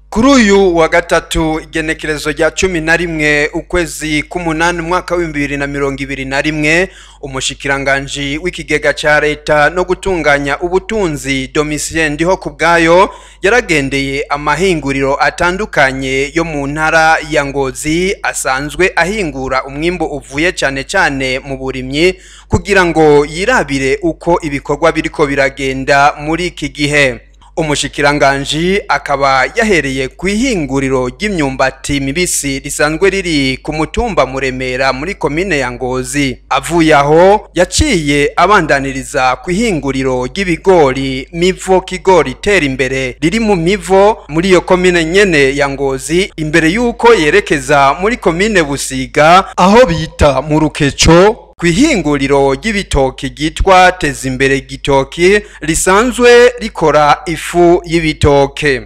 Kuri uyu wa gatatu igenekerezo rya 11 ukwezi k'umunani mwaka wa 2021 umushikiranganje w'ikigega ca leta no gutunganya ubutunzi Domitien Ndihokubwayo yaragendeye amahinguriro atandukanye yo mu ntara ya Ngozi asanzwe ahingura umwimbo uvuye cane mu burimyi kugira ngo yirabire uko ibikorwa biriko biragenda muri iki gihe. Umushikiranganje akaba yahereye kwihinguriro ry'imyumbati mibisi risanzwe riri ku mutumba Muremera muri komine ya Ngozi. Avuye aho yaciye abandaniriza kwihinguriro ry'ibigori Mivo Kigori Tera Imbere riri mu Mivo muri iyo komine nyene ya Ngozi, imbere yuko yerekeza muri komine Busiga aho bita mu Rukeco kwihinguriro ry'ibitoki ryitwa Teza Imbere Gitoki risanzwe rikora ifu y'ibitoke.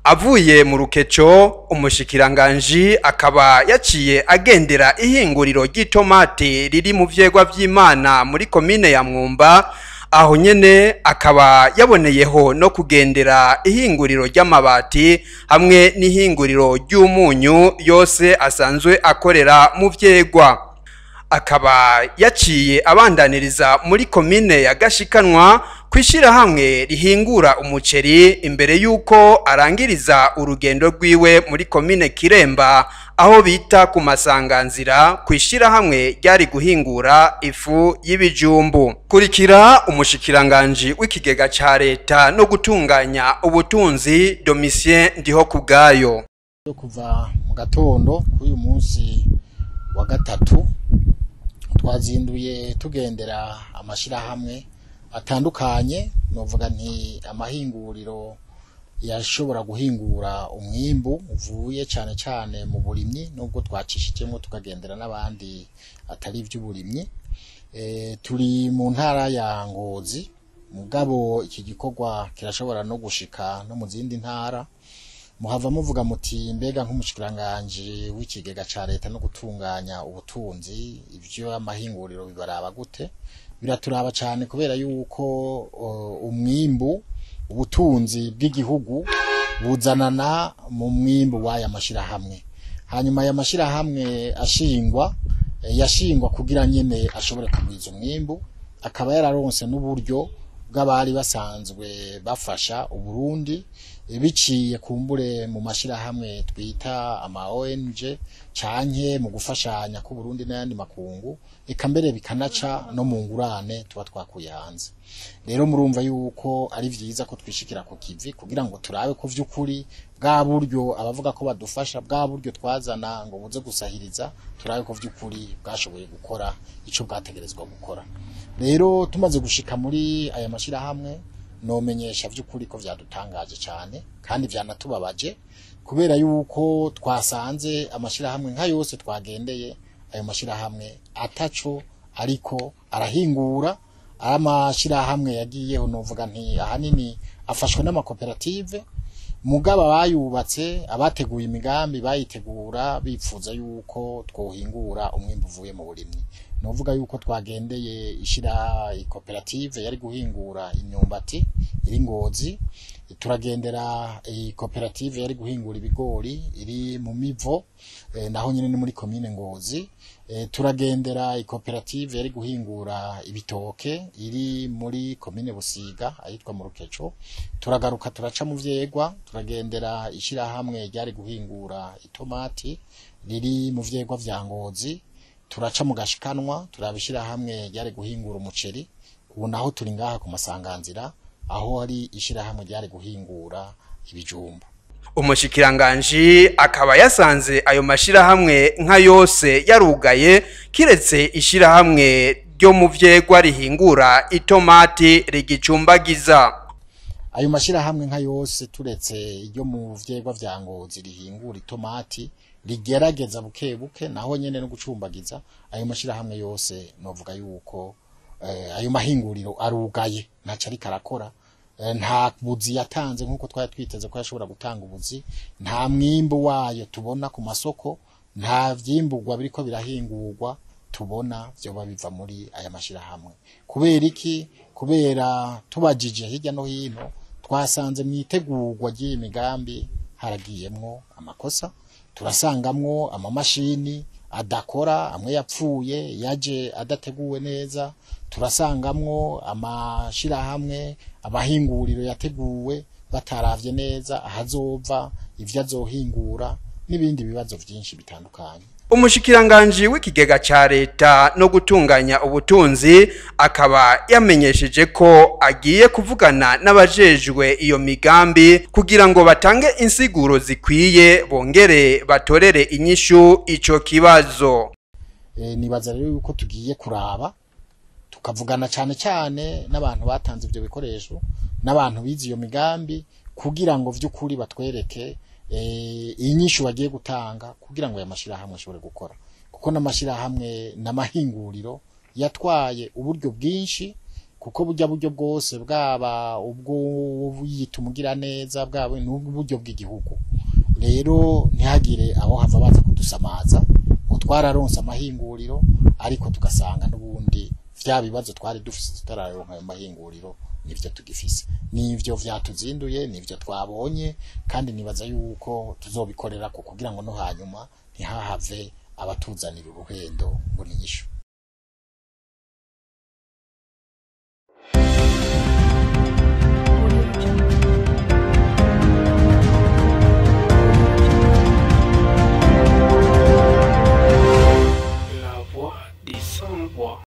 Avuye mu Rukeco umushikiranganje akaba yaciye agendera ihinguriro ry'itomati riri mu Vyegwa vy'Imana muri komine ya Mwumba, aho nyene akaba yaboneyeho no kugendera ihinguriro ry'amabati hamwe n'ihinguriro ry'umunyu yose asanzwe akorera mu Vyegwa. Akaba yaciye abandaniriza muri komine ya Gashikanwa kwishira hamwe rihingura umuceri imbere yuko arangiriza urugendo rwiwe muri komine Kiremba aho bita ku Masanganzira kwishira hamwe ryari guhingura ifu y'ibijumbu. Kurikira umushikiranganje w'ikigega ca leta no gutunganya ubutunzi Domitien Ndihokubwayo. Kuva mu gatondo kuri uyu munsi wa gatatu twazinduye tugendera amashirahamwe atandukanye, novuga nti amahinguriro yashobora guhingura umwimbu uvuye cane mu burimyi, nubwo twacishijemo tukagendera n'abandi atari ivy'uburimyi. Turi mu ntara ya Ngozi, mugabo iki gikorwa kirashobora no gushika no mu zindi ntara. Muhava muvuga muti mbega nk'umushikiranganje w'ikigega ca leta no gutunganya ubutunzi ivyo amahinguriro bibaraba gute? Biraturaba cane kubera yuko umwimbu ubutunzi bw'igihugu buzanana mu mwimbu w'aya mashirahamwe. Hanyuma aya mashirahamwe yashingwa kugira nyene ashobore kugwiza umwimbu, akaba yararonse n'uburyo bw'abari basanzwe bafasha Uburundi biciye kumbure mu mashirahamwe twita ama ONG canke mu gufashanya ku Burundi n'ayandi makungu, eka mbere bikanaca no mu ngurane tuba twakuye hanze. Rero murumva yuko ari vyiza ko twishikira ku kivi kugira ngo turabe ko vy'ukuri bwa buryo abavuga ko badufasha, bwa buryo twazana ngo buze gusahiriza, turabe ko vy'ukuri bwashoboye gukora ico bwategerezwa gukora. Rero tumaze gushika muri aya mashirahamwe nomenyesha vy'ukuri ko vyadutangaje cyane kandi vyanatubabaje, kubera yuko twasanze amashirahamwe nka yose twagendeye ayo mashirahamwe ataco ariko arahingura. Amashirahamwe yagiyeho novuga nti ahanini afashwe n'amakoperative, mugaba bayubatse abateguye imigambi bayitegura bipfuza yuko twohingura umwimbu uvuye mu burimyi. Novuga yuko twagendeye ishira ikoperative yari guhingura imyumbati iri Ngozi, turagendera ikoperative yari guhingura ibigori iri mu Mivo naho nyine ni muri komine Ngozi, turagendera ikoperative yari guhingura ibitoke iri muri komine Busiga ahitwa mu Rukeco, turagaruka turaca mu Vyegwa turagendera ishirahamwe ryari guhingura itomati riri mu Vyegwa vya Ngozi, turaca mu Gashikanwa turabishira hamwe ryari guhingura umuceri. Ubu naho turi ngaha ku Masanganzira aho ari ishira hamwe ryari guhingura ibijumba. Umushikiranganje akaba yasanze ayo mashira hamwe nka yose yarugaye kiretse ishira hamwe ryo mu Vyegwa rihingura itomati rigicumbagiza. Ayo mashira hamwe nka yose turetse iryo mu Vyegwa vya Ngozi rihingura itomati rigerageza buke naho nyene no gucumbagiza, ayo mashira hamwe yose novuga yuko ayo mahinguriro arugaye ntaca ari karakora. Nta buzi yatanze nkuko twari twiteze ko yashobora gutanga ubuzi, nta mwimbu wayo tubona ku masoko, nta vyimburwa biriko birahingurwa tubona vyoba biva muri aya mashira hamwe. Kubera iki? Kubera tubajije hirya no hino twasanze mwitegurwa ry'imigambi haragiyemwo amakosa, turasangamwo amamashini adakora, amwe yapfuye yaje adateguwe neza, turasangamwo amashirahamwe abahinguriro yateguwe bataravye neza ahazova ivyo azohingura n'ibindi bibazo vyinshi bitandukanye. Umushikiranganji w'ikigega ca leta no gutunganya ubutunzi akaba yamenyesheje ko agiye kuvugana n'abajejwe iyo migambi kugira ngo batange insiguro zikwiye bongere batorere inyishu ico kibazo. Nibaza rero yuko tugiye kuraba tukavugana cyane n'abantu batanze ivyo bikoresho n'abantu bize iyo migambi kugira ngo vy'ukuri batwereke inyishu bagiye gutanga kugira ngo yamashirahamwe ashobore gukora, kuko n'amashirahamwe n'amahinguriro yatwaye uburyo bwinshi, kuko buryo bwose bwaba ubwo yitumugira neza bwaba n'uburyo bw'igihugu. Rero ntihagire aho hava baza kudusamaza ngo twararonse amahinguriro ariko tugasanga n'ubundi vya bibazo twari dufise tutararonka ayo mahinguriro nivyo tugifise, nivyo vyatuzinduye, nivyo twabonye, kandi nibaza yuko tuzobikorera ko kugira ngo no hanyuma ntihahave abatuzanira uruhendo ngo ninyishu.